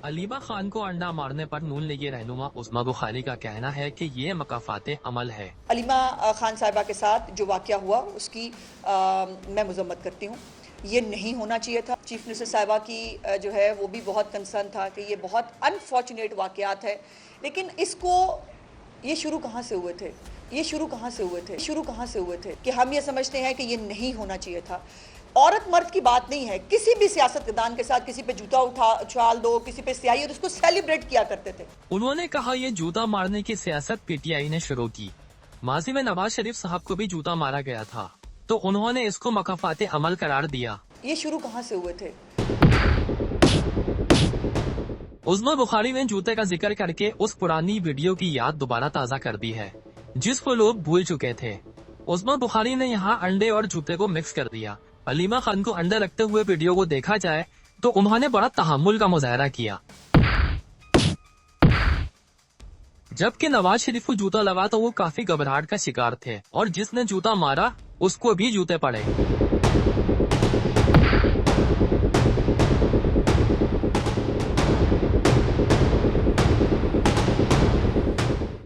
अलीमा खान को अंडा मारने पर नून लीगी रहनुमा उस्मा बुखारी का कहना है कि ये मकाफाते अमल है। अलीमा खान साहिबा के साथ जो वाक़या हुआ उसकी मैं मजम्मत करती हूँ। ये नहीं होना चाहिए था। चीफ मिनिस्टर साहिबा की जो है वो भी बहुत कंसर्न था कि ये बहुत अनफॉर्चुनेट वाक़यात है, लेकिन इसको ये शुरू कहाँ से हुए थे कि हम ये समझते हैं कि ये नहीं होना चाहिए था। औरत मर्द की बात नहीं है, किसी भी सियासतदान के साथ किसी पे जूता उछाल दो, किसी पे स्याही, तो उसको सेलिब्रेट किया करते थे। उन्होंने कहा ये जूता मारने की सियासत पीटीआई ने शुरू की। माजी में नवाज शरीफ साहब को भी जूता मारा गया था, तो उन्होंने इसको मकाफाते अमल करार दिया। ये शुरू कहाँ से हुए थे? उस्मा बुखारी ने जूते का जिक्र करके उस पुरानी वीडियो की याद दोबारा ताज़ा कर दी है, जिसको लोग भूल चुके थे। उस्मा बुखारी ने यहाँ अंडे और जूते को मिक्स कर दिया। अलीमा खान को अंडा रखते हुए वीडियो को देखा जाए तो उन्होंने बड़ा तहम्मुल का मुजाहरा किया, जबकि नवाज शरीफ को जूता लगा तो वो काफी घबराहट का शिकार थे और जिसने जूता मारा उसको भी जूते पड़े।